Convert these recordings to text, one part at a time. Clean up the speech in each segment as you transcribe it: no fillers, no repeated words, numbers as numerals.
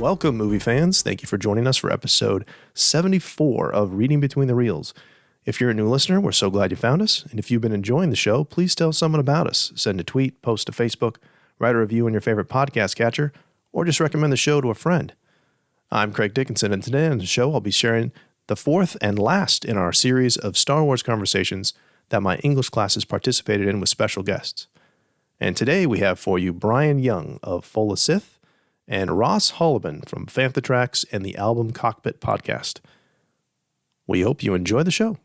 Welcome, movie fans. Thank you for joining us for episode 74 of Reading Between the Reels. If you're a new listener, we're so glad you found us. And if you've been enjoying the show, please tell someone about us. Send a tweet, post to Facebook, write a review on your favorite podcast catcher, or just recommend the show to a friend. I'm Craig Dickinson, and today on the show, I'll be sharing the fourth and last in our series of Star Wars conversations that my English classes participated in with special guests. And today we have for you Bryan Young of Sith and Ross Hollebon from Fantha Tracks and the album Cockpit Podcast. We hope you enjoy the show.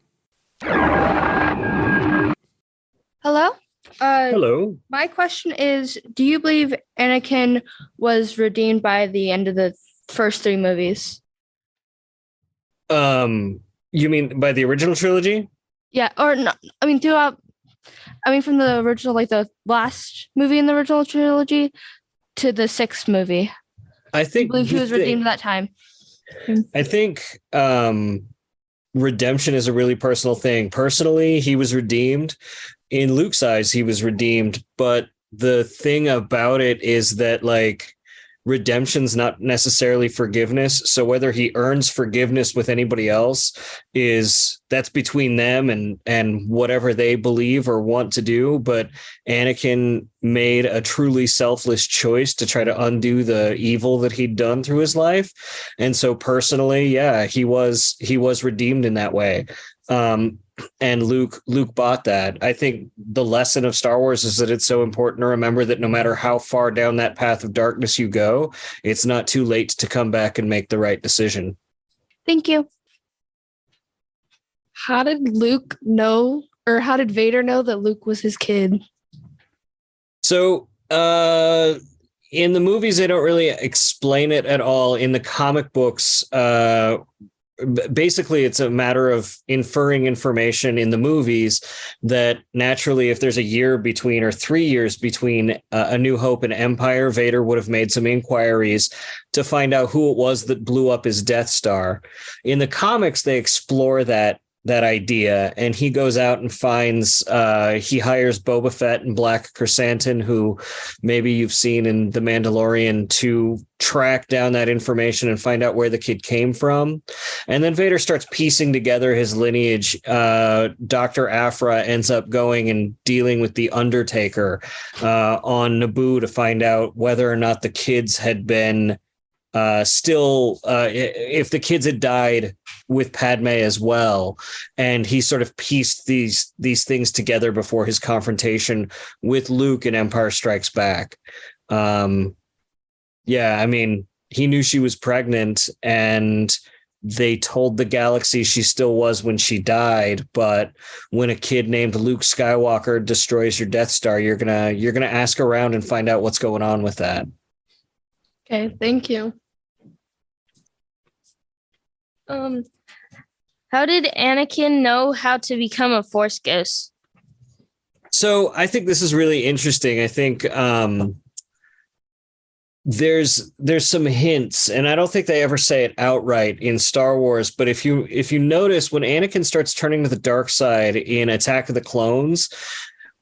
Hello? Hello. My question is, do you believe Anakin was redeemed by the end of the first three movies? You mean by the original trilogy? Yeah, or no, from the original, like the last movie in the original trilogy to the sixth movie. I think I believe he was redeemed at that time. I think redemption is a really personal thing. Personally, he was redeemed. In Luke's eyes, he was redeemed. But the thing about it is that, like, redemption's not necessarily forgiveness. So whether he earns forgiveness with anybody else that's between them and whatever they believe or want to do. But Anakin made a truly selfless choice to try to undo the evil that he'd done through his life. And so personally, yeah, he was redeemed in that way. And Luke bought that. I think the lesson of Star Wars is that it's so important to remember that no matter how far down that path of darkness you go, it's not too late to come back and make the right decision. Thank you. How did Vader know that Luke was his kid? So, in the movies, they don't really explain it at all. In the comic books, basically it's a matter of inferring information in the movies that naturally, if there's a year between or 3 years between A New Hope and Empire, Vader would have made some inquiries to find out who it was that blew up his Death Star. In the comics, they explore that idea, and he goes out and finds he hires Boba Fett and Black Chrysanthemum, who maybe you've seen in The Mandalorian, to track down that information and find out where the kid came from. And then Vader starts piecing together his lineage. Dr. Aphra ends up going and dealing with the Undertaker on Naboo to find out whether or not the kids had been if the kids had died with Padme as well. And he sort of pieced these things together before his confrontation with Luke in Empire Strikes Back. He knew she was pregnant, and they told the galaxy she still was when she died. But when a kid named Luke Skywalker destroys your Death Star, you're gonna ask around and find out what's going on with that. Okay, thank you. How did Anakin know how to become a Force ghost? So I think this is really interesting. I think there's some hints, and I don't think they ever say it outright in Star Wars. But if you notice, when Anakin starts turning to the dark side in Attack of the Clones,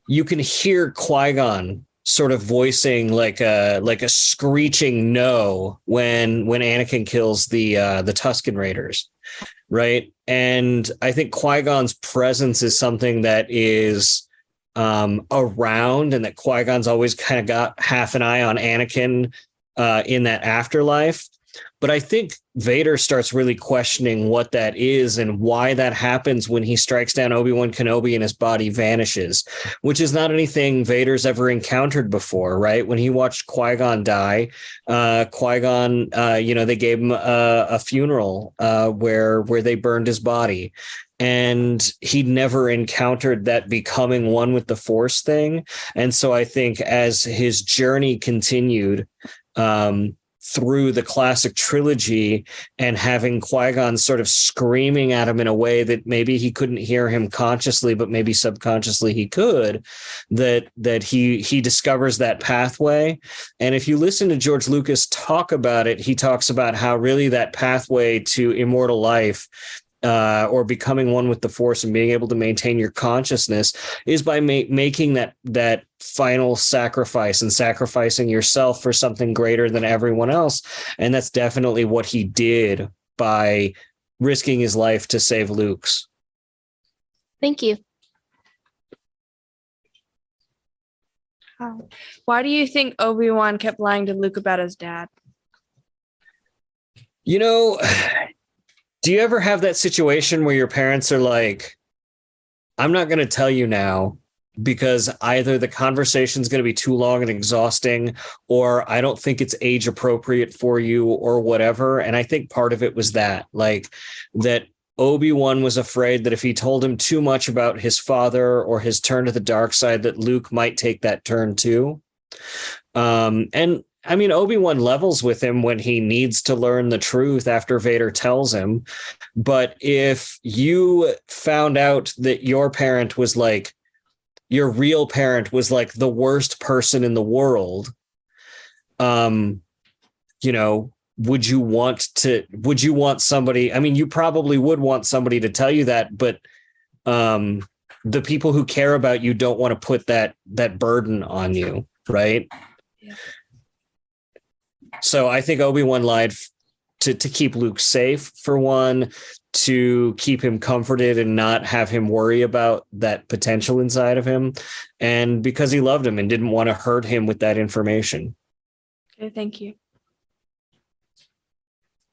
you can hear Qui-Gon sort of voicing like a screeching no when Anakin kills the Tusken Raiders, right? And I think Qui-Gon's presence is something that is around, and that Qui-Gon's always kind of got half an eye on Anakin in that afterlife. But I think Vader starts really questioning what that is and why that happens when he strikes down Obi-Wan Kenobi and his body vanishes, which is not anything Vader's ever encountered before, right? When he watched Qui-Gon die, Qui-Gon, they gave him a funeral where they burned his body. And he'd never encountered that becoming one with the Force thing. And so I think as his journey continued, through the classic trilogy, and having Qui-Gon sort of screaming at him in a way that maybe he couldn't hear him consciously, but maybe subconsciously he could, that he discovers that pathway. And if you listen to George Lucas talk about it, he talks about how really that pathway to immortal life or becoming one with the Force and being able to maintain your consciousness is by making that final sacrifice and sacrificing yourself for something greater than everyone else. And that's definitely what he did by risking his life to save Luke's. Thank you. Why do you think Obi-Wan kept lying to Luke about his dad? You know, do you ever have that situation where your parents are like, I'm not going to tell you now because either the conversation's going to be too long and exhausting, or I don't think it's age appropriate for you or whatever. And I think part of it was that Obi-Wan was afraid that if he told him too much about his father or his turn to the dark side, that Luke might take that turn too. And I mean, Obi-Wan levels with him when he needs to learn the truth after Vader tells him. But if you found out that your parent was like, your real parent was like the worst person in the world, you know, would you want somebody? I mean, you probably would want somebody to tell you that, but the people who care about you don't want to put that burden on you, right? Yeah. So I think Obi-Wan lied to keep Luke safe, for one, to keep him comforted and not have him worry about that potential inside of him, and because he loved him and didn't want to hurt him with that information. Okay, thank you.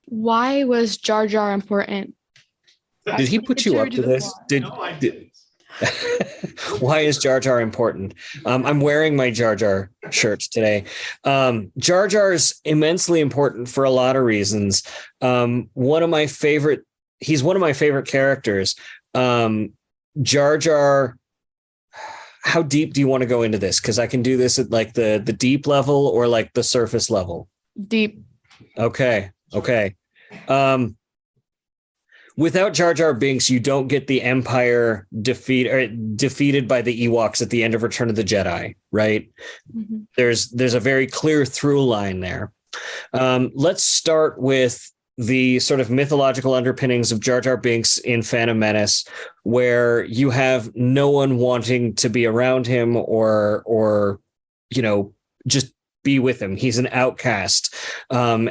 Why was Jar Jar important? Did he put you up to this? No, I didn't. Why is Jar Jar important? I'm wearing my Jar Jar shirt today. Jar Jar is immensely important for a lot of reasons. He's one of my favorite characters. Jar Jar, how deep do you want to go into this? Because I can do this at like the deep level or like the surface level. Deep. Okay. Without Jar Jar Binks, you don't get the Empire defeated by the Ewoks at the end of Return of the Jedi, right? Mm-hmm. There's a very clear through line there. Let's start with the sort of mythological underpinnings of Jar Jar Binks in Phantom Menace, where you have no one wanting to be around him or you know, just be with him. He's an outcast.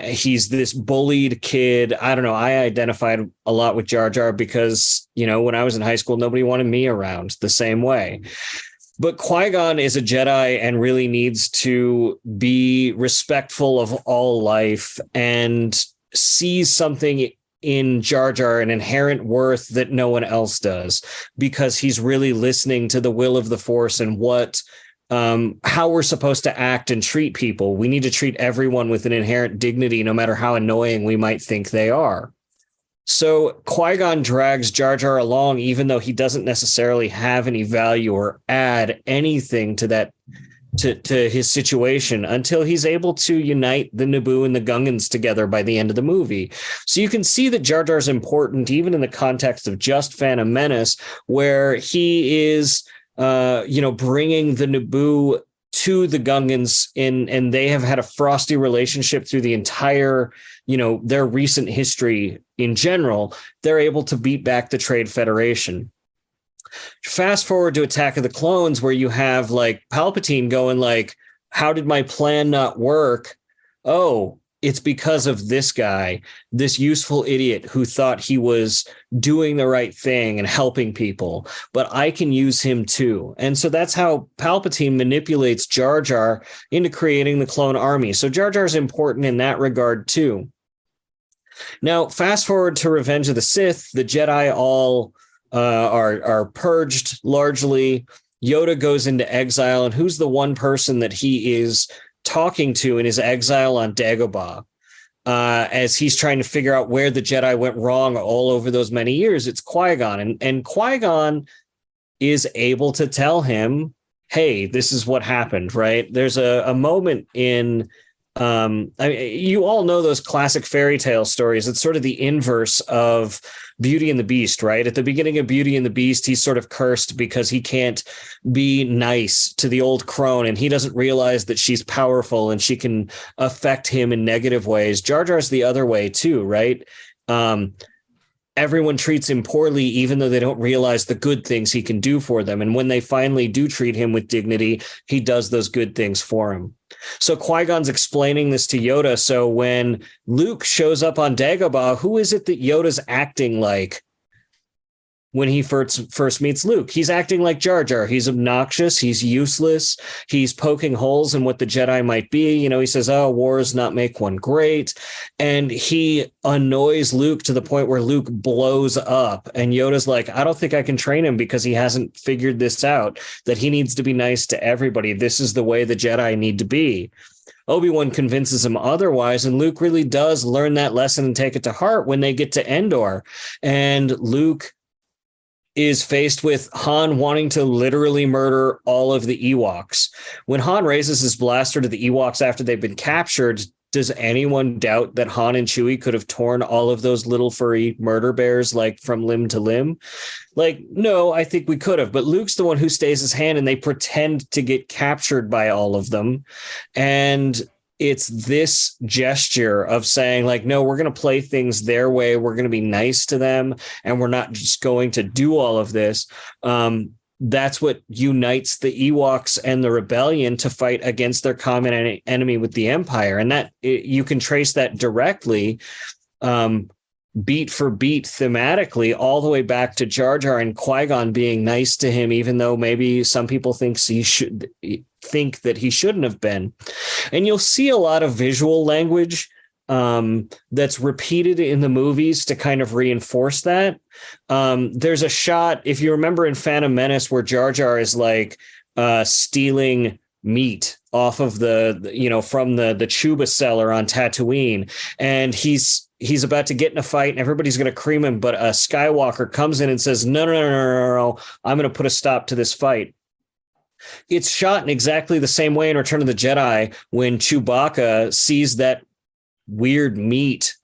He's this bullied kid. I don't know. I identified a lot with Jar Jar because, you know, when I was in high school, nobody wanted me around the same way. But Qui-Gon is a Jedi and really needs to be respectful of all life and sees something in Jar Jar, an inherent worth that no one else does, because he's really listening to the will of the Force and how we're supposed to act and treat people. We need to treat everyone with an inherent dignity, no matter how annoying we might think they are. So Qui-Gon drags Jar Jar along, even though he doesn't necessarily have any value or add anything to that, to his situation, until he's able to unite the Naboo and the Gungans together by the end of the movie. So you can see that Jar Jar is important, even in the context of just Phantom Menace, where he is bringing the Naboo to the Gungans and they have had a frosty relationship through the entire, their recent history in general. They're able to beat back the Trade Federation. Fast forward to Attack of the Clones, where you have like Palpatine going like, how did my plan not work? Oh, it's because of this guy, this useful idiot who thought he was doing the right thing and helping people, but I can use him too. And so that's how Palpatine manipulates Jar Jar into creating the clone army. So Jar Jar is important in that regard too. Now, fast forward to Revenge of the Sith, the Jedi all are purged largely. Yoda goes into exile, and who's the one person that he is talking to in his exile on Dagobah, as he's trying to figure out where the Jedi went wrong all over those many years? It's Qui-Gon, and Qui-Gon is able to tell him, hey, this is what happened, right? There's a moment in you all know those classic fairy tale stories. It's sort of the inverse of Beauty and the Beast, right? At the beginning of Beauty and the Beast, he's sort of cursed because he can't be nice to the old crone, and he doesn't realize that she's powerful and she can affect him in negative ways. Jar Jar's the other way too, right? everyone treats him poorly, even though they don't realize the good things he can do for them. And when they finally do treat him with dignity, he does those good things for him. So Qui-Gon's explaining this to Yoda. So when Luke shows up on Dagobah, who is it that Yoda's acting like? When he first meets Luke, he's acting like Jar Jar. He's obnoxious. He's useless. He's poking holes in what the Jedi might be. You know, he says, "Oh, wars not make one great." And he annoys Luke to the point where Luke blows up. And Yoda's like, "I don't think I can train him because he hasn't figured this out, that he needs to be nice to everybody. This is the way the Jedi need to be." Obi-Wan convinces him otherwise, and Luke really does learn that lesson and take it to heart when they get to Endor. And Luke is faced with Han wanting to literally murder all of the Ewoks. When Han raises his blaster to the Ewoks after they've been captured, does anyone doubt that Han and Chewie could have torn all of those little furry murder bears like from limb to limb? Like, no, I think we could have, but Luke's the one who stays his hand, and they pretend to get captured by all of them. And it's this gesture of saying, like, no, we're going to play things their way. We're going to be nice to them, and we're not just going to do all of this. That's what unites the Ewoks and the rebellion to fight against their common enemy with the Empire. And that you can trace that directly, beat for beat thematically, all the way back to Jar Jar and Qui-Gon being nice to him, even though maybe some people think that he shouldn't have been. And you'll see a lot of visual language that's repeated in the movies to kind of reinforce that. There's a shot, if you remember in Phantom Menace, where Jar Jar is like stealing meat off of from the Chuba cellar on Tatooine, and he's about to get in a fight and everybody's going to cream him, but a Skywalker comes in and says, no, I'm going to put a stop to this fight. It's shot in exactly the same way in Return of the Jedi when Chewbacca sees that weird meat,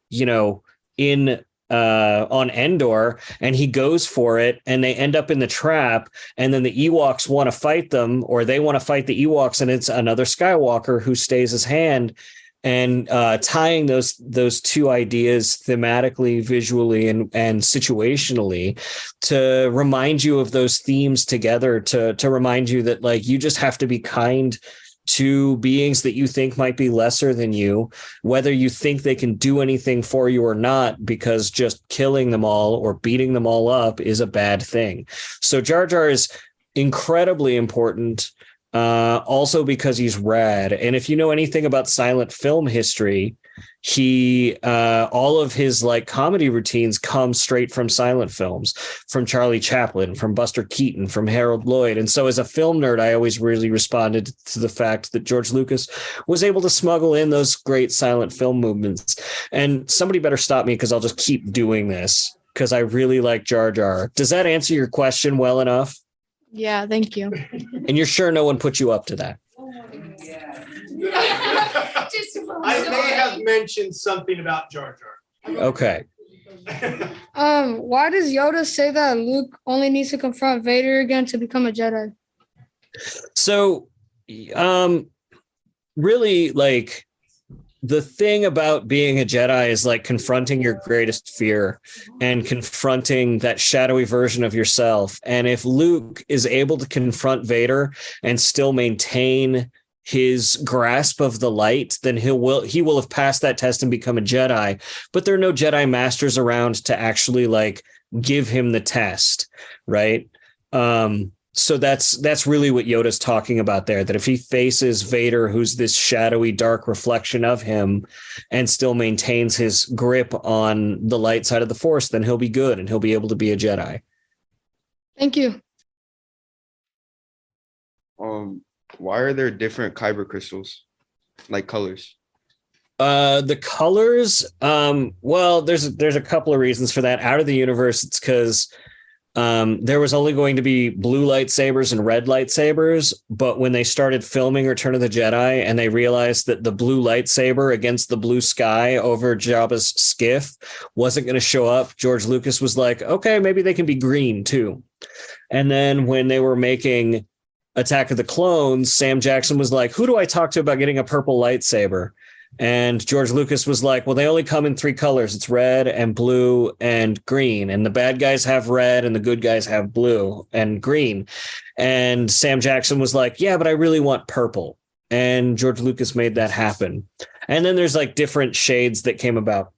in on Endor, and he goes for it, and they end up in the trap, and then the Ewoks want to fight them, or they want to fight the Ewoks, and it's another Skywalker who stays his hand. And tying those two ideas thematically, visually, and situationally to remind you of those themes together, to remind you that, like, you just have to be kind to beings that you think might be lesser than you, whether you think they can do anything for you or not, because just killing them all or beating them all up is a bad thing. So Jar Jar is incredibly important. Also because he's rad. And if you know anything about silent film history, he all of his like comedy routines come straight from silent films, from Charlie Chaplin, from Buster Keaton, from Harold Lloyd. And so as a film nerd, I always really responded to the fact that George Lucas was able to smuggle in those great silent film movements. And somebody better stop me, because I'll just keep doing this, because I really like Jar Jar. Does that answer your question well enough? Yeah, thank you. And you're sure no one put you up to that? I may have mentioned something about Jar Jar. Okay. Why does Yoda say that Luke only needs to confront Vader again to become a Jedi? So, really, like, the thing about being a Jedi is like confronting your greatest fear and confronting that shadowy version of yourself. And if Luke is able to confront Vader and still maintain his grasp of the light, then he will have passed that test and become a Jedi. But there are no Jedi masters around to actually like give him the test, right? So that's really what Yoda's talking about there, that if he faces Vader, who's this shadowy, dark reflection of him, and still maintains his grip on the light side of the Force, then he'll be good and he'll be able to be a Jedi. Thank you. Why are there different kyber crystals, like colors? The colors, well, there's a couple of reasons for that. Out of the universe, it's because there was only going to be blue lightsabers and red lightsabers, but when they started filming Return of the Jedi and they realized that the blue lightsaber against the blue sky over Jabba's skiff wasn't going to show up, George Lucas was like, okay, maybe they can be green too. And then when they were making Attack of the Clones, Sam Jackson was like, who do I talk to about getting a purple lightsaber? And George Lucas was like, well, they only come in 3 colors. It's red and blue and green. And the bad guys have red and the good guys have blue and green. And Sam Jackson was like, yeah, but I really want purple. And George Lucas made that happen. And then there's like different shades that came about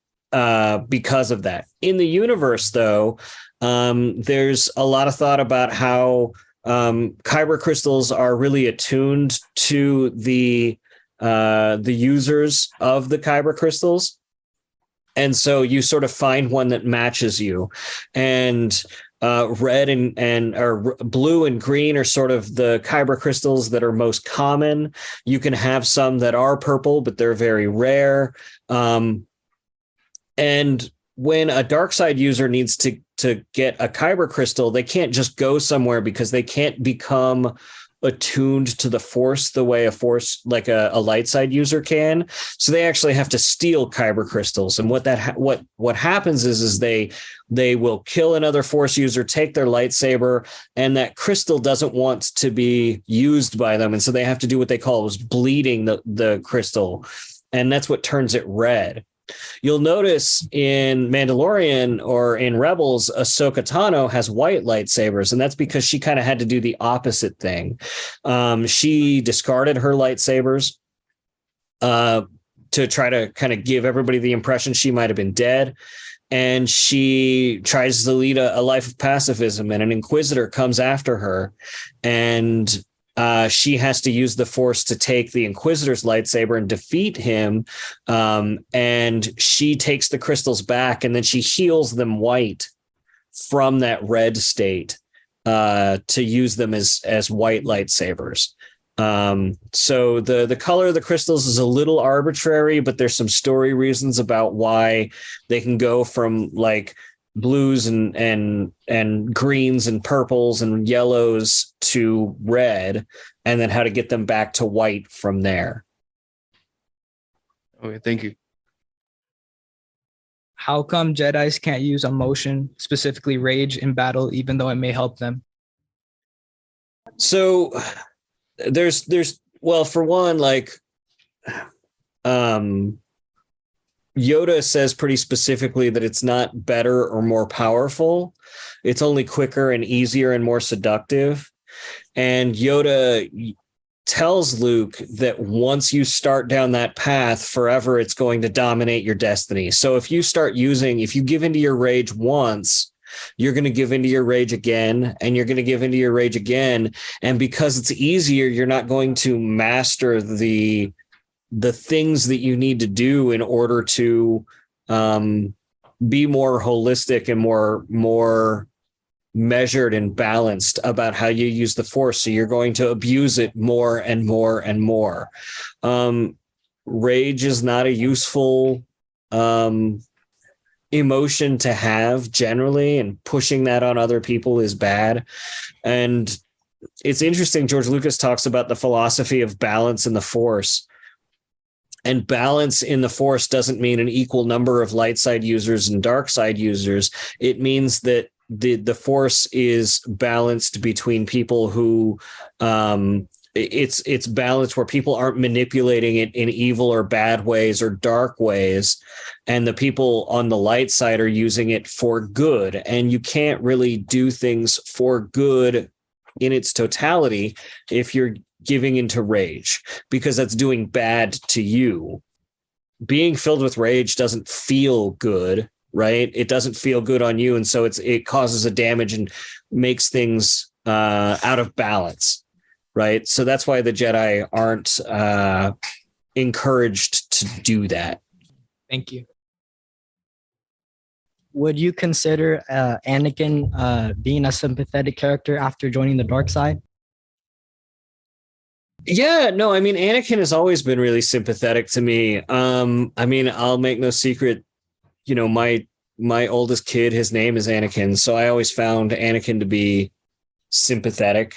because of that. In the universe, though, there's a lot of thought about how kyber crystals are really attuned to the users of the kyber crystals. And so you sort of find one that matches you. And red and or blue and green are sort of the kyber crystals that are most common. You can have some that are purple, but they're very rare. And when a dark side user needs to get a kyber crystal, they can't just go somewhere because they can't become attuned to the force the way a force like a light side user can. So they actually have to steal kyber crystals. And what happens is they will kill another force user, take their lightsaber, and that crystal doesn't want to be used by them. And so they have to do what they call bleeding the crystal. And that's what turns it red. You'll notice in Mandalorian or in Rebels, Ahsoka Tano has white lightsabers, and that's because she kind of had to do the opposite thing. She discarded her lightsabers to try to kind of give everybody the impression she might have been dead. And she tries to lead a life of pacifism, and an Inquisitor comes after her, and she has to use the Force to take the Inquisitor's lightsaber and defeat him. And she takes the crystals back, and then she heals them white from that red state to use them as white lightsabers. So the color of the crystals is a little arbitrary, but there's some story reasons about why they can go from like blues and greens and purples and yellows to red, and then how to get them back to white from there. Okay, thank you. How come Jedis can't use emotion, specifically rage, in battle, even though it may help them? So there's well, for one, like Yoda says pretty specifically that it's not better or more powerful. It's only quicker and easier and more seductive. And Yoda tells Luke that once you start down that path, forever it's going to dominate your destiny. So if you give into your rage once, you're going to give into your rage again, and you're going to give into your rage again. And because it's easier, you're not going to master the things that you need to do in order to be more holistic and more measured and balanced about how you use the Force. So you're going to abuse it more and more and more. Rage is not a useful emotion to have generally, and pushing that on other people is bad. And it's interesting, George Lucas talks about the philosophy of balance in the Force. And balance in the Force doesn't mean an equal number of light side users and dark side users. It means that the Force is balanced between people who it's balanced where people aren't manipulating it in evil or bad ways or dark ways, and the people on the light side are using it for good. And you can't really do things for good in its totality if you're giving into rage, because that's doing bad to you. Being filled with rage doesn't feel good, right? It doesn't feel good on you. And so it causes a damage and makes things out of balance, right? So that's why the Jedi aren't encouraged to do that. Thank you. Would you consider Anakin being a sympathetic character after joining the dark side? Yeah, no, I mean, Anakin has always been really sympathetic to me. I mean, I'll make no secret, you know, my oldest kid, his name is Anakin. So I always found Anakin to be sympathetic.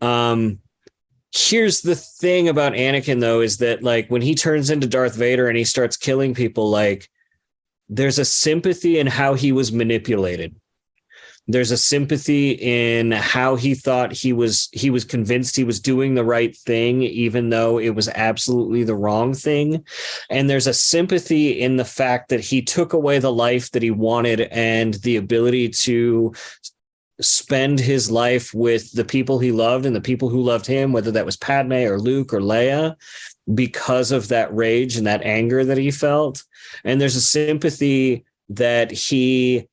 Here's the thing about Anakin, though, is that like when he turns into Darth Vader and he starts killing people, like there's a sympathy in how he was manipulated. There's a sympathy in how he thought he was convinced he was doing the right thing, even though it was absolutely the wrong thing. And there's a sympathy in the fact that he took away the life that he wanted and the ability to spend his life with the people he loved and the people who loved him, whether that was Padme or Luke or Leia, because of that rage and that anger that he felt. And there's a sympathy that he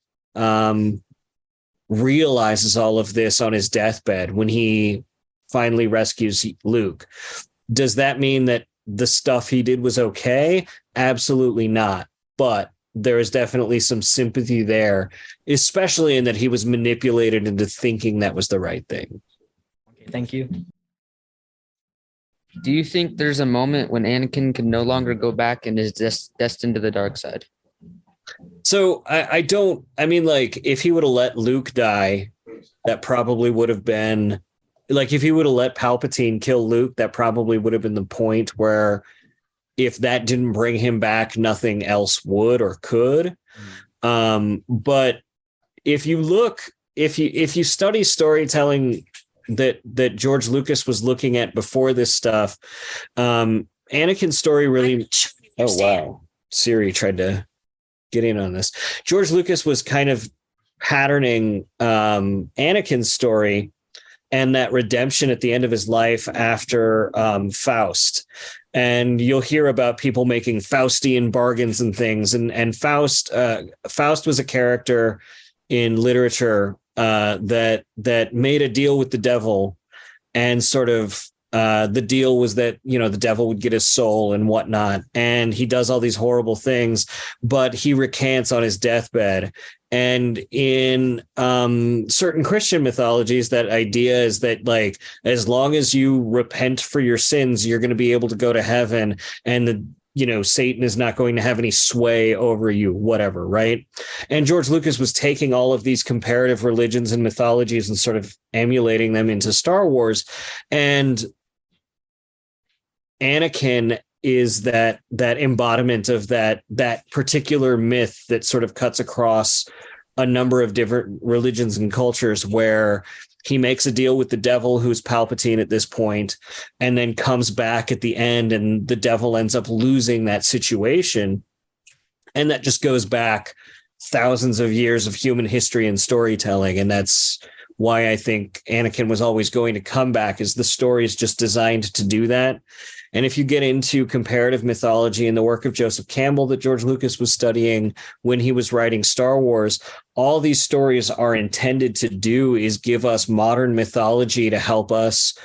realizes all of this on his deathbed when he finally rescues Luke. Does that mean that the stuff he did was okay? Absolutely not. But there is definitely some sympathy there, especially in that he was manipulated into thinking that was the right thing. Okay, thank you. Do you think there's a moment when Anakin can no longer go back and is destined to the dark side? So I mean, like, if he would have let Luke die, that probably would have been like, if he would have let Palpatine kill Luke, that probably would have been the point where if that didn't bring him back, nothing else would or could. But if you study storytelling that George Lucas was looking at before this stuff, Anakin's story really, oh, wow. Siri tried to get in on this. George Lucas was kind of patterning Anakin's story and that redemption at the end of his life after Faust. And you'll hear about people making Faustian bargains and things. And Faust was a character in literature that made a deal with the devil, and sort of the deal was that, you know, the devil would get his soul and whatnot. And he does all these horrible things, but he recants on his deathbed. And in certain Christian mythologies, that idea is that, like, as long as you repent for your sins, you're going to be able to go to heaven, and Satan is not going to have any sway over you, whatever, right? And George Lucas was taking all of these comparative religions and mythologies and sort of emulating them into Star Wars. And Anakin is that embodiment of that particular myth that sort of cuts across a number of different religions and cultures, where he makes a deal with the devil, who's Palpatine at this point, and then comes back at the end, and the devil ends up losing that situation. And that just goes back thousands of years of human history and storytelling. And that's why I think Anakin was always going to come back, is the story is just designed to do that. And if you get into comparative mythology and the work of Joseph Campbell that George Lucas was studying when he was writing Star Wars, all these stories are intended to do is give us modern mythology to help us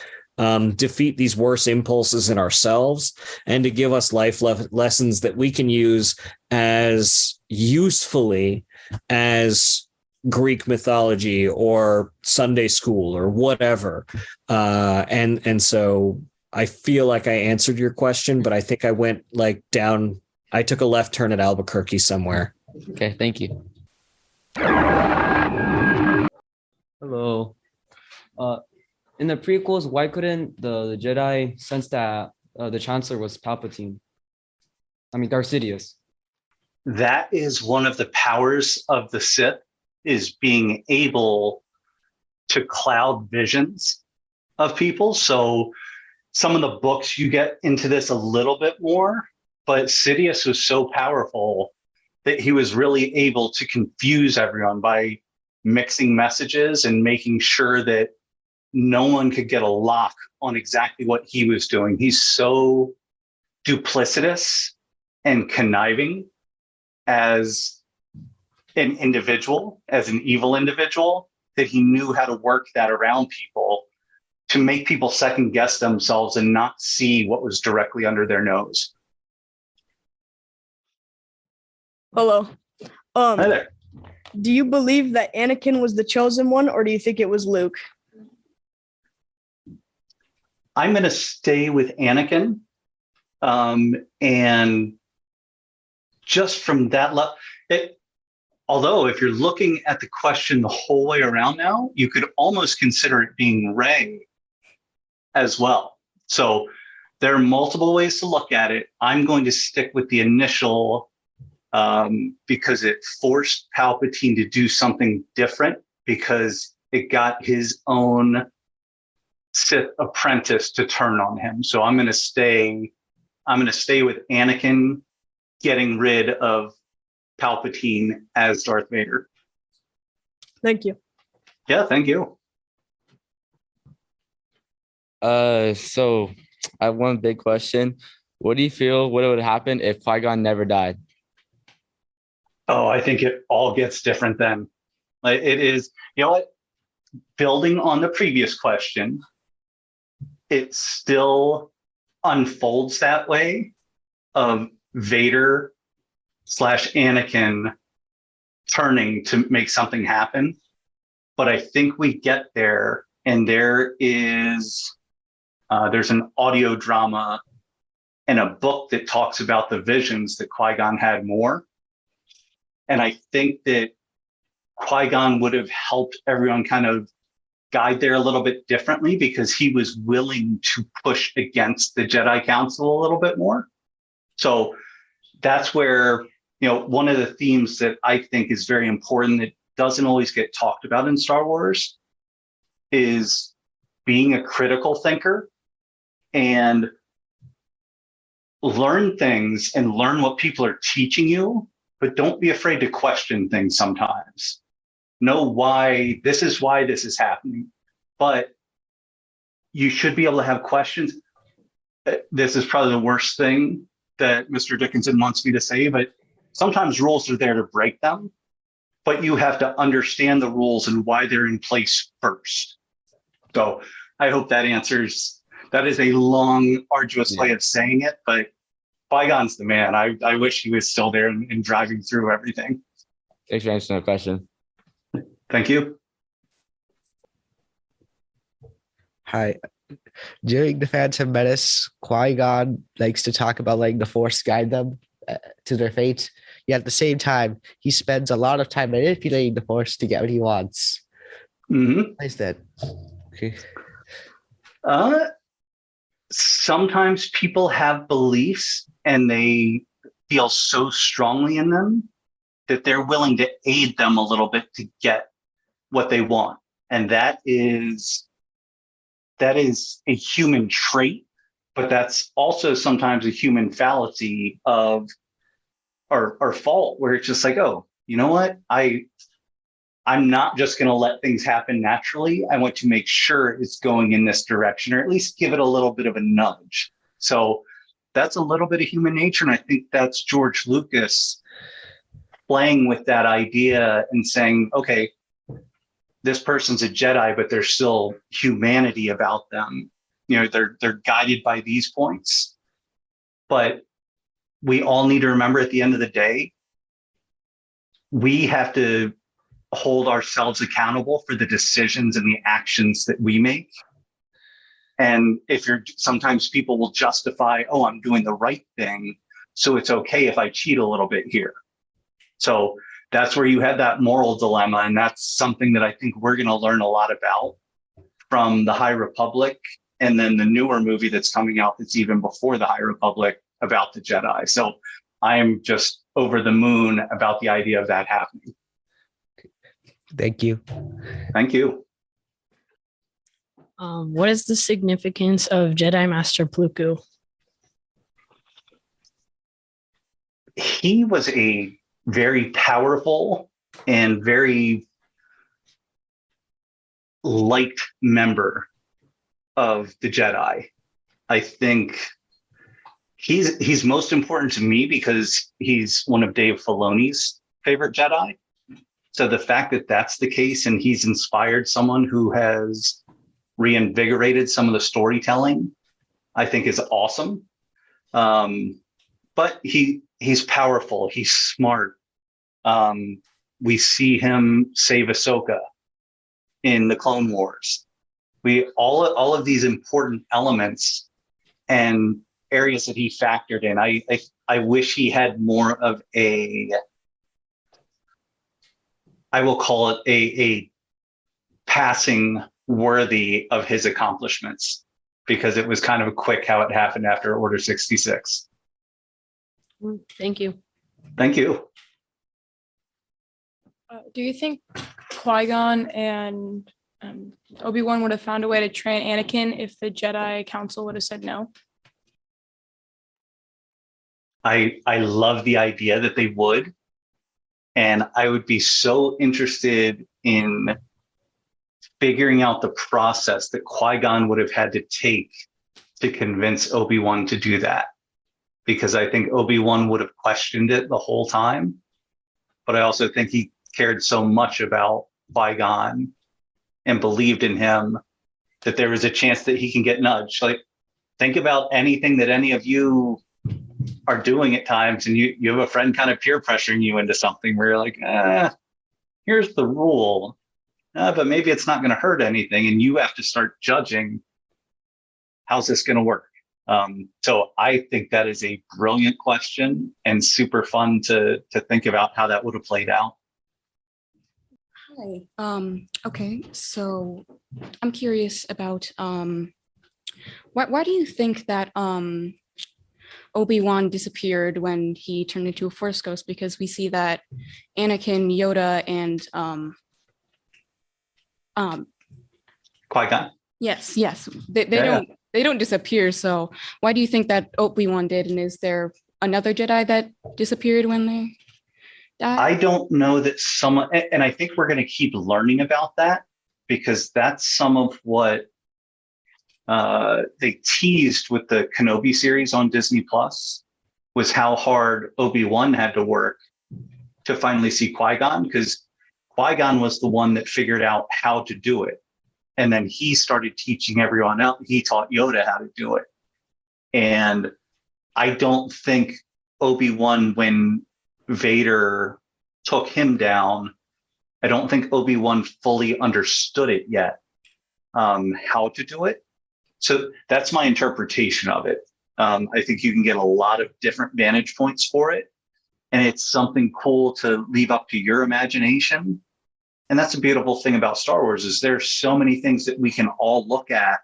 defeat these worse impulses in ourselves, and to give us life lessons that we can use as usefully as Greek mythology or Sunday school or whatever. And so I feel like I answered your question, but I think I went I took a left turn at Albuquerque somewhere. Okay, thank you. Hello. In the prequels, why couldn't the Jedi sense that the Chancellor was Palpatine? I mean, Darth Sidious. That is one of the powers of the Sith, is being able to cloud visions of people. So some of the books, you get into this a little bit more, but Sidious was so powerful that he was really able to confuse everyone by mixing messages and making sure that no one could get a lock on exactly what he was doing. He's so duplicitous and conniving as an individual, as an evil individual, that he knew how to work that around people to make people second guess themselves and not see what was directly under their nose. Hello. Hi there. Do you believe that Anakin was the chosen one, or do you think it was Luke? I'm going to stay with Anakin. And just from that level, although if you're looking at the question the whole way around now, you could almost consider it being Rey as well. So there are multiple ways to look at it. I'm going to stick with the initial because it forced Palpatine to do something different, because it got his own Sith apprentice to turn on him. So I'm going to stay with Anakin getting rid of Palpatine as Darth Vader. Thank you. Yeah, thank you. So I have one big question. What do you feel would happen if Qui-Gon never died? Oh, I think it all gets different then. Like, it is, you know what? Building on the previous question, it still unfolds that way of Vader / Anakin turning to make something happen. But I think we get there, and there's an audio drama and a book that talks about the visions that Qui-Gon had more. And I think that Qui-Gon would have helped everyone kind of guide there a little bit differently, because he was willing to push against the Jedi Council a little bit more. So that's where, one of the themes that I think is very important that doesn't always get talked about in Star Wars is being a critical thinker and learn things and learn what people are teaching you, but don't be afraid to question things sometimes. Know why this is happening, but you should be able to have questions. This is probably the worst thing that Mr. Dickinson wants me to say, but sometimes rules are there to break them, but you have to understand the rules and why they're in place first. So I hope that answers. That is a long, arduous way of saying it, but Qui-Gon's the man. I wish he was still there and driving through everything. Thanks for answering the question. Thank you. Hi. During the Phantom Menace, Qui-Gon likes to talk about the Force guide them to their fate. Yet at the same time, he spends a lot of time manipulating the Force to get what he wants. Mm-hmm. Why is that? Okay. Sometimes people have beliefs and they feel so strongly in them that they're willing to aid them a little bit to get what they want. And that is a human trait, but that's also sometimes a human fallacy of or fault, where it's just like, oh, you know what? I'm not just going to let things happen naturally. I want to make sure it's going in this direction, or at least give it a little bit of a nudge. So that's a little bit of human nature. And I think that's George Lucas playing with that idea and saying, okay, this person's a Jedi, but there's still humanity about them. They're guided by these points. But we all need to remember at the end of the day, we have to hold ourselves accountable for the decisions and the actions that we make. And sometimes people will justify, oh, I'm doing the right thing, so it's okay if I cheat a little bit here. So that's where you had that moral dilemma. And that's something that I think we're going to learn a lot about from the High Republic, and then the newer movie that's coming out that's even before the High Republic about the Jedi. So I'm just over the moon about the idea of that happening. Thank you. Thank you. What is the significance of Jedi Master Pluku? He was a very powerful and very liked member of the Jedi. I think he's most important to me because he's one of Dave Filoni's favorite Jedi. So the fact that that's the case, and he's inspired someone who has reinvigorated some of the storytelling, I think is awesome. But he's powerful. He's smart. We see him save Ahsoka in the Clone Wars. All of these important elements and areas that he factored in. I wish he had more of I will call it a passing worthy of his accomplishments, because it was kind of quick how it happened after Order 66. Thank you. Thank you. Do you think Qui-Gon and Obi-Wan would have found a way to train Anakin if the Jedi Council would have said no? I love the idea that they would. And I would be so interested in figuring out the process that Qui-Gon would have had to take to convince Obi-Wan to do that. Because I think Obi-Wan would have questioned it the whole time. But I also think he cared so much about Qui-Gon and believed in him that there was a chance that he can get nudged. Like, think about anything that any of you are doing at times, and you have a friend kind of peer pressuring you into something where you're like, here's the rule, but maybe it's not going to hurt anything, and you have to start judging, how's this going to work? So I think that is a brilliant question and super fun to think about how that would have played out. Hi. Okay, so I'm curious about why do you think that Obi-Wan disappeared when he turned into a Force ghost? Because we see that Anakin, Yoda, and Qui-Gon. yes, they don't disappear. So why do you think that Obi-Wan did? And is there another Jedi that disappeared when they died? I don't know that someone, and I think we're going to keep learning about that, because that's some of what they teased with the Kenobi series on Disney Plus, was how hard Obi-Wan had to work to finally see Qui-Gon, because Qui-Gon was the one that figured out how to do it. And then he started teaching everyone else. He taught Yoda how to do it. And I don't think Obi-Wan, when Vader took him down, I don't think Obi-Wan fully understood it yet, how to do it. So that's my interpretation of it. I think you can get a lot of different vantage points for it. And it's something cool to leave up to your imagination. And that's a beautiful thing about Star Wars, is there's so many things that we can all look at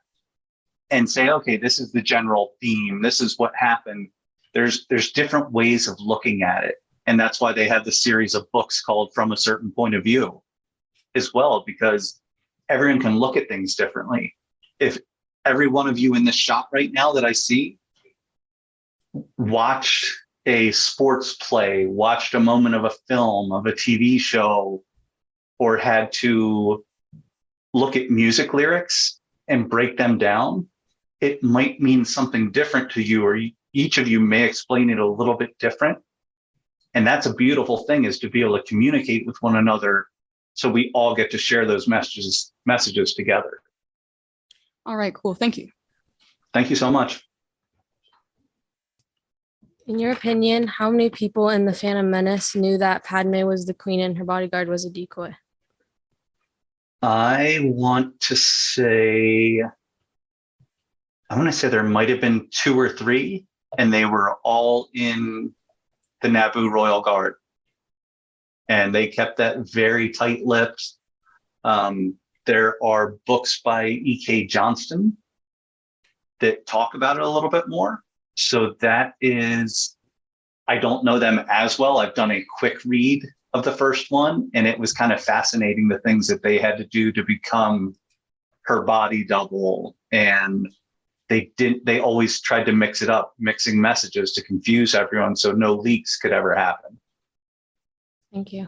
and say, okay, this is the general theme. This is what happened. There's different ways of looking at it. And that's why they have the series of books called From a Certain Point of View as well, because everyone can look at things differently. If every one of you in this shot right now that I see watched a sports play, watched a moment of a film, of a TV show, or had to look at music lyrics and break them down, it might mean something different to you, or each of you may explain it a little bit different. And that's a beautiful thing, is to be able to communicate with one another, so we all get to share those messages together. All right, cool. Thank you. Thank you so much. In your opinion, how many people in the Phantom Menace knew that Padme was the queen and her bodyguard was a decoy? I want to say there might have been 2 or 3, and they were all in the Naboo Royal Guard. And they kept that very tight-lipped. There are books by E.K. Johnston that talk about it a little bit more. So that is, I don't know them as well. I've done a quick read of the first one, and it was kind of fascinating, the things that they had to do to become her body double. And they always tried to mix it up, mixing messages to confuse everyone so no leaks could ever happen. Thank you.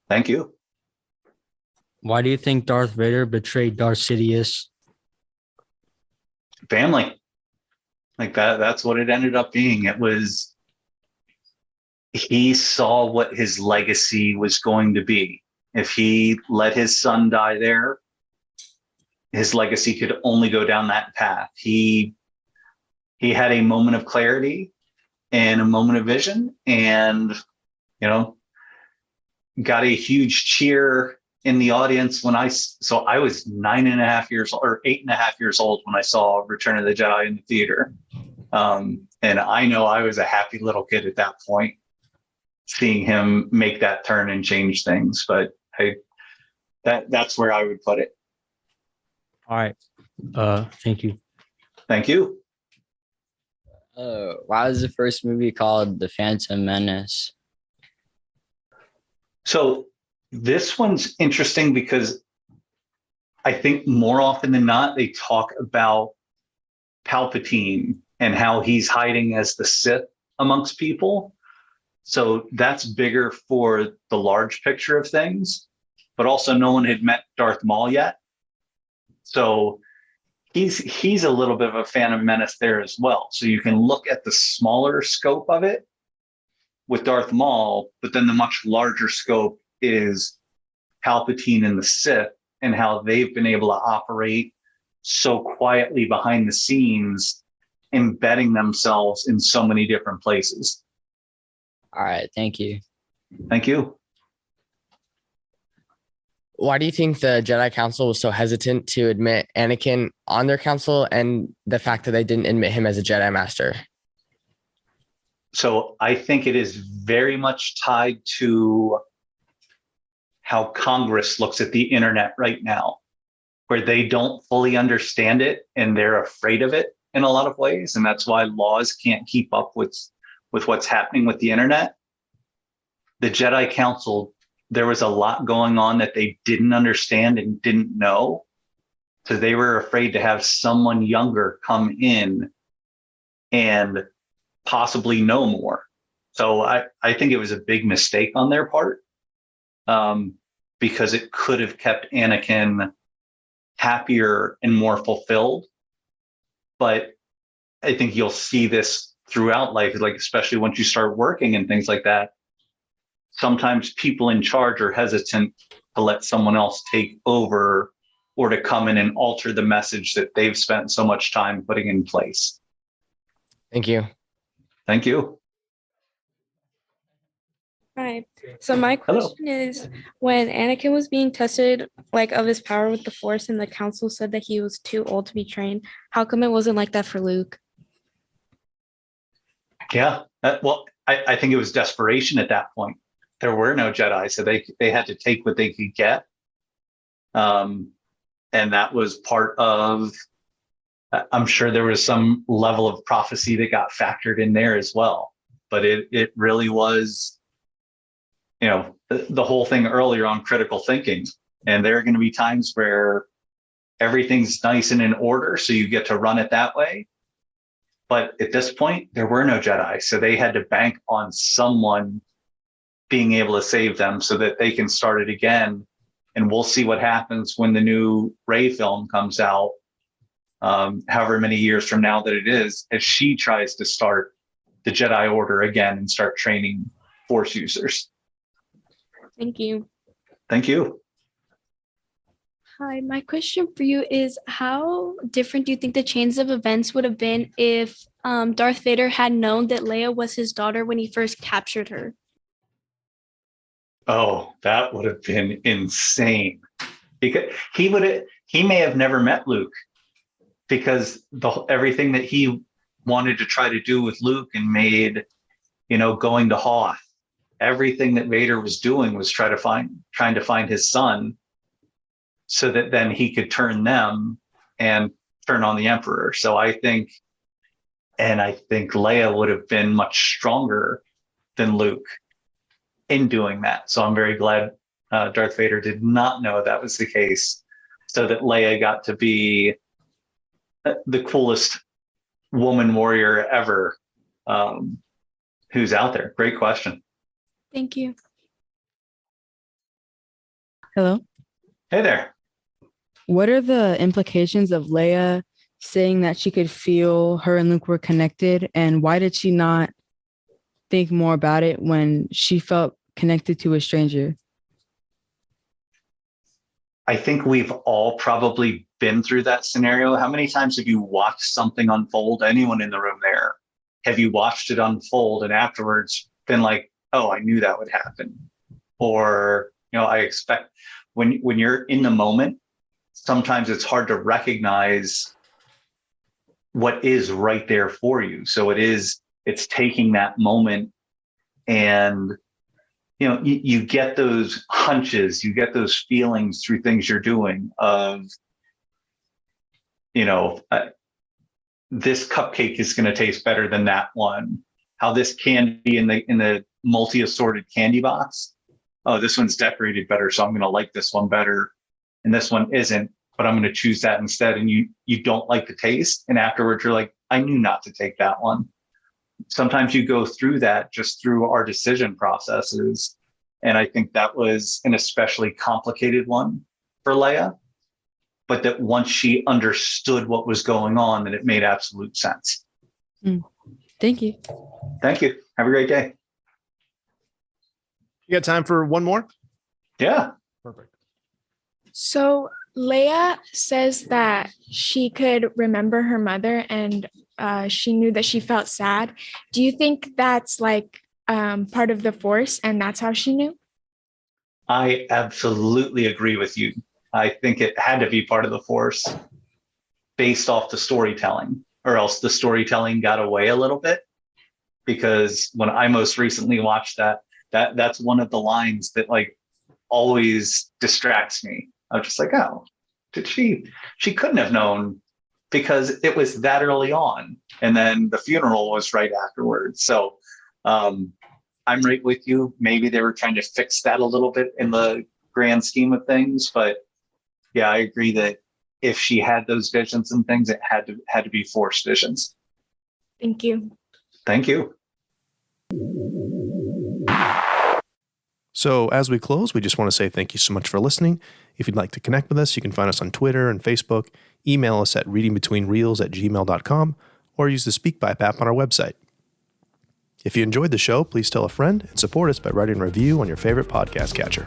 Thank you. Why do you think Darth Vader betrayed Darth Sidious? Family. Like that's what it ended up being. It was, he saw what his legacy was going to be. If he let his son die there, his legacy could only go down that path. He had a moment of clarity and a moment of vision, and got a huge cheer in the audience when I was 8.5 years old when I saw Return of the Jedi in the theater. And I know I was a happy little kid at that point, seeing him make that turn and change things. But that's where I would put it. All right. Thank you. Thank you. Why was the first movie called The Phantom Menace? So This one's interesting because I think more often than not, they talk about Palpatine and how he's hiding as the Sith amongst people. So that's bigger for the large picture of things, but also no one had met Darth Maul yet. So he's a little bit of a Phantom Menace there as well. So you can look at the smaller scope of it with Darth Maul, but then the much larger scope is Palpatine and the Sith and how they've been able to operate so quietly behind the scenes, embedding themselves in so many different places. All right. Thank you. Thank you. Why do you think the Jedi Council was so hesitant to admit Anakin on their council, and the fact that they didn't admit him as a Jedi Master? So I think it is very much tied to how Congress looks at the internet right now, where they don't fully understand it and they're afraid of it in a lot of ways. And that's why laws can't keep up with what's happening with the internet. The Jedi Council, there was a lot going on that they didn't understand and didn't know. So they were afraid to have someone younger come in and possibly know more. So I think it was a big mistake on their part, because it could have kept Anakin happier and more fulfilled. But I think you'll see this throughout life, like especially once you start working and things like that. Sometimes people in charge are hesitant to let someone else take over or to come in and alter the message that they've spent so much time putting in place. Thank you. Thank you. Hi. So my question is, when Anakin was being tested, like of his power with the Force, and the council said that he was too old to be trained, how come it wasn't like that for Luke? Yeah. Well, I think it was desperation at that point. There were no Jedi, so they had to take what they could get. And that was part of, I'm sure there was some level of prophecy that got factored in there as well. But it really was, the whole thing earlier on critical thinking. And there are going to be times where everything's nice and in order, so you get to run it that way. But at this point, there were no Jedi, so they had to bank on someone being able to save them so that they can start it again. And we'll see what happens when the new Rey film comes out, however many years from now that it is, as she tries to start the Jedi Order again and start training Force users. Thank you. Thank you. Hi, my question for you is, how different do you think the chains of events would have been if Darth Vader had known that Leia was his daughter when he first captured her? Oh, that would have been insane, because he may have never met Luke, because everything that he wanted to try to do with Luke and made, going to Hoth, everything that Vader was doing was trying to find his son, so that then he could turn them and turn on the Emperor. So I think Leia would have been much stronger than Luke in doing that. So I'm very glad Darth Vader did not know that was the case, so that Leia got to be the coolest woman warrior ever, who's out there. Great question. Thank you. Hello. Hey there. What are the implications of Leia saying that she could feel her and Luke were connected, and why did she not think more about it when she felt connected to a stranger? I think we've all probably been through that scenario. How many times have you watched something unfold? Anyone in the room there? Have you watched it unfold and afterwards been like, oh, I knew that would happen? Or, I expect when you're in the moment, sometimes it's hard to recognize what is right there for you. So it's taking that moment, and you get those hunches, you get those feelings through things you're doing of, this cupcake is going to taste better than that one. How this candy in the multi-assorted candy box oh, this one's decorated better, so I'm going to like this one better, and this one isn't, but I'm going to choose that instead. And you don't like the taste, and afterwards you're like, I knew not to take that one. Sometimes you go through that just through our decision processes, and I think that was an especially complicated one for Leia. But that once she understood what was going on, that it made absolute sense. Thank you. Thank you. Have a great day. You got time for one more? Yeah. Perfect. So Leia says that she could remember her mother and she knew that she felt sad. Do you think that's like part of the Force and that's how she knew? I absolutely agree with you. I think it had to be part of the Force based off the storytelling, or else the storytelling got away a little bit. Because when I most recently watched that's one of the lines that like always distracts me. I was just like, oh, did she couldn't have known because it was that early on. And then the funeral was right afterwards. So I'm right with you. Maybe they were trying to fix that a little bit in the grand scheme of things, but yeah, I agree that if she had those visions and things, it had to be Force visions. Thank you. Thank you. So as we close, we just want to say thank you so much for listening. If you'd like to connect with us, you can find us on Twitter and Facebook, email us at readingbetweenreels@gmail.com, or use the SpeakPipe app on our website. If you enjoyed the show, please tell a friend and support us by writing a review on your favorite podcast catcher.